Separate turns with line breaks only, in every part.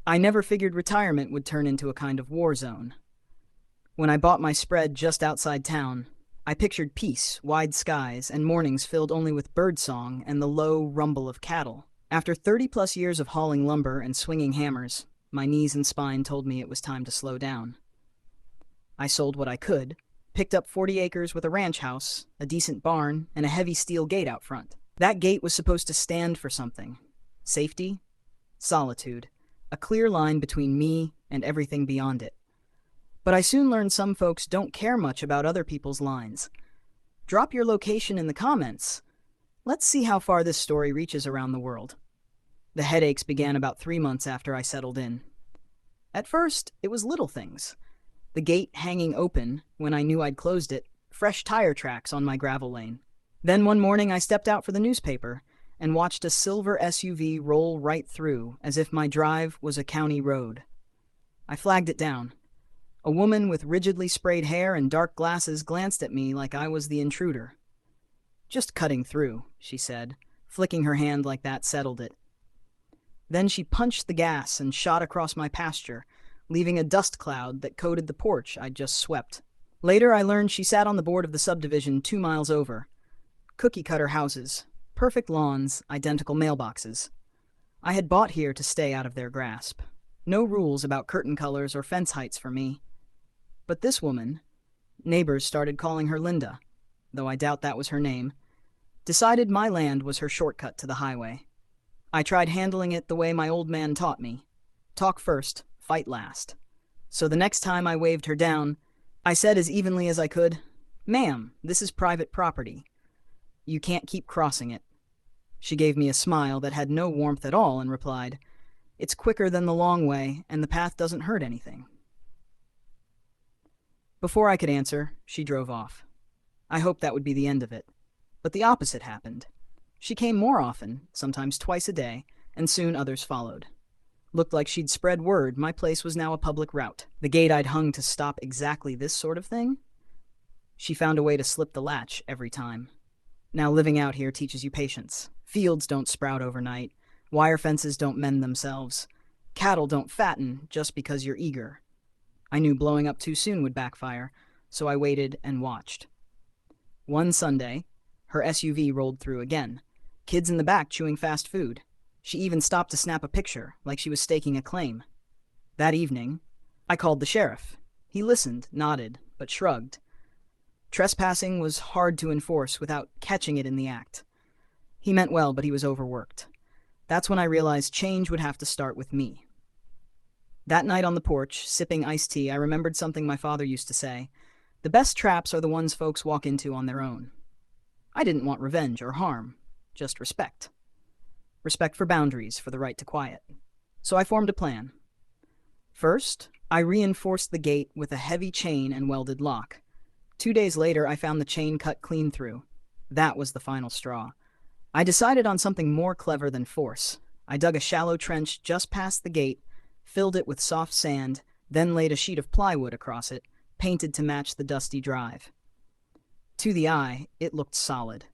I never figured retirement would turn into a kind of war zone. When I bought my spread just outside town, I pictured peace, wide skies, and mornings filled only with birdsong and the low rumble of cattle. After 30 plus years of hauling lumber and swinging hammers, my knees and spine told me it was time to slow down. I sold what I could, picked up 40 acres with a ranch house, a decent barn, and a heavy steel gate out front. That gate was supposed to stand for something. Safety, solitude, a clear line between me and everything beyond it. But I soon learned some folks don't care much about other people's lines. Drop your location in the comments. Let's see how far this story reaches around the world. The headaches began about 3 months after I settled in. At first, it was little things. The gate hanging open when I knew I'd closed it, fresh tire tracks on my gravel lane. Then one morning I stepped out for the newspaper and watched a silver SUV roll right through as if my drive was a county road. I flagged it down. A woman with rigidly sprayed hair and dark glasses glanced at me like I was the intruder. "Just cutting through," she said, flicking her hand like that settled it. Then she punched the gas and shot across my pasture, leaving a dust cloud that coated the porch I'd just swept. Later I learned she sat on the board of the subdivision 2 miles over. Cookie-cutter houses, perfect lawns, identical mailboxes. I had bought here to stay out of their grasp. No rules about curtain colors or fence heights for me. But this woman, neighbors started calling her Linda, though I doubt that was her name, decided my land was her shortcut to the highway. I tried handling it the way my old man taught me. Talk first, fight last. So the next time I waved her down, I said as evenly as I could, "Ma'am, this is private property. You can't keep crossing it." She gave me a smile that had no warmth at all and replied, "It's quicker than the long way, and the path doesn't hurt anything." Before I could answer, she drove off. I hoped that would be the end of it. But the opposite happened. She came more often, sometimes twice a day, and soon others followed. Looked like she'd spread word my place was now a public route. The gate I'd hung to stop exactly this sort of thing? She found a way to slip the latch every time. Now living out here teaches you patience. Fields don't sprout overnight. Wire fences don't mend themselves. Cattle don't fatten just because you're eager. I knew blowing up too soon would backfire, so I waited and watched. One Sunday, her SUV rolled through again. Kids in the back chewing fast food. She even stopped to snap a picture, like she was staking a claim. That evening, I called the sheriff. He listened, nodded, but shrugged. Trespassing was hard to enforce without catching it in the act. He meant well, but he was overworked. That's when I realized change would have to start with me. That night on the porch, sipping iced tea, I remembered something my father used to say. The best traps are the ones folks walk into on their own. I didn't want revenge or harm, just respect. Respect for boundaries, for the right to quiet. So I formed a plan. First, I reinforced the gate with a heavy chain and welded lock. 2 days later, I found the chain cut clean through. That was the final straw. I decided on something more clever than force. I dug a shallow trench just past the gate, filled it with soft sand, then laid a sheet of plywood across it, painted to match the dusty drive. To the eye, it looked solid.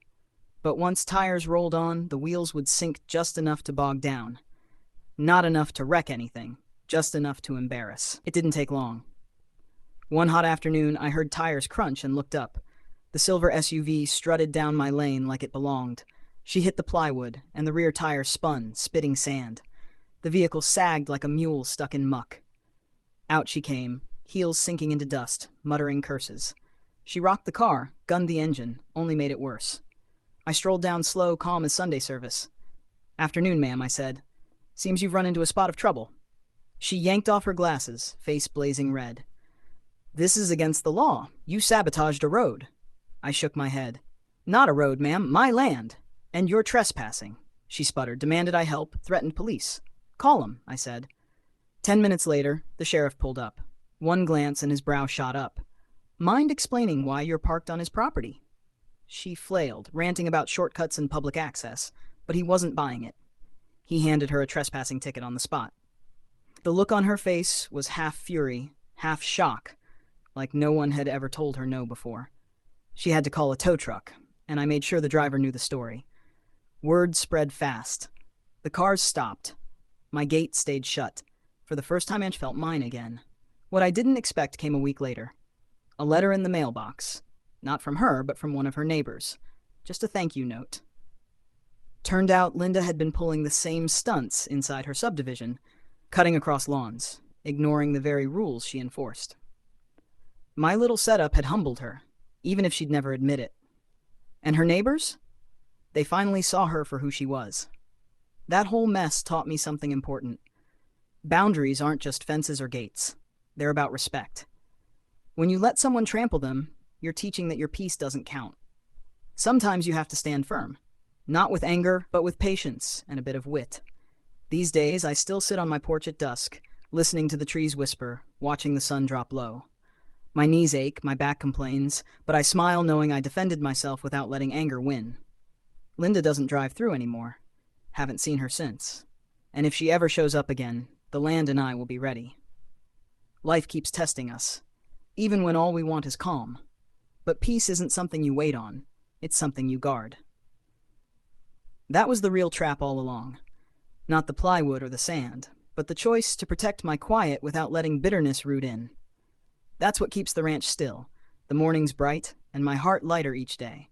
But once tires rolled on, the wheels would sink just enough to bog down. Not enough to wreck anything, just enough to embarrass. It didn't take long. One hot afternoon, I heard tires crunch and looked up. The silver SUV strutted down my lane like it belonged. She hit the plywood, and the rear tire spun, spitting sand. The vehicle sagged like a mule stuck in muck. Out she came, heels sinking into dust, muttering curses. She rocked the car, gunned the engine, only made it worse. I strolled down slow, calm as Sunday service. "Afternoon, ma'am," I said. "Seems you've run into a spot of trouble." She yanked off her glasses, face blazing red. "This is against the law. You sabotaged a road." I shook my head. "Not a road, ma'am, my land. And you're trespassing." She sputtered, demanded I help, threatened police. "Call 'em," I said. 10 minutes later, the sheriff pulled up. One glance and his brow shot up. "Mind explaining why you're parked on his property?" She flailed, ranting about shortcuts and public access, but he wasn't buying it. He handed her a trespassing ticket on the spot. The look on her face was half fury, half shock, like no one had ever told her no before. She had to call a tow truck, and I made sure the driver knew the story. Word spread fast. The cars stopped. My gate stayed shut. For the first time, I felt mine again. What I didn't expect came a week later. A letter in the mailbox. Not from her, but from one of her neighbors. Just a thank you note. Turned out Linda had been pulling the same stunts inside her subdivision, cutting across lawns, ignoring the very rules she enforced. My little setup had humbled her, even if she'd never admit it. And her neighbors? They finally saw her for who she was. That whole mess taught me something important. Boundaries aren't just fences or gates. They're about respect. When you let someone trample them, you're teaching that your peace doesn't count. Sometimes you have to stand firm. Not with anger, but with patience and a bit of wit. These days, I still sit on my porch at dusk, listening to the trees whisper, watching the sun drop low. My knees ache, my back complains, but I smile knowing I defended myself without letting anger win. Linda doesn't drive through anymore. Haven't seen her since. And if she ever shows up again, the land and I will be ready. Life keeps testing us, even when all we want is calm. But peace isn't something you wait on, it's something you guard. That was the real trap all along. Not the plywood or the sand, but the choice to protect my quiet without letting bitterness root in. That's what keeps the ranch still, the mornings bright, and my heart lighter each day.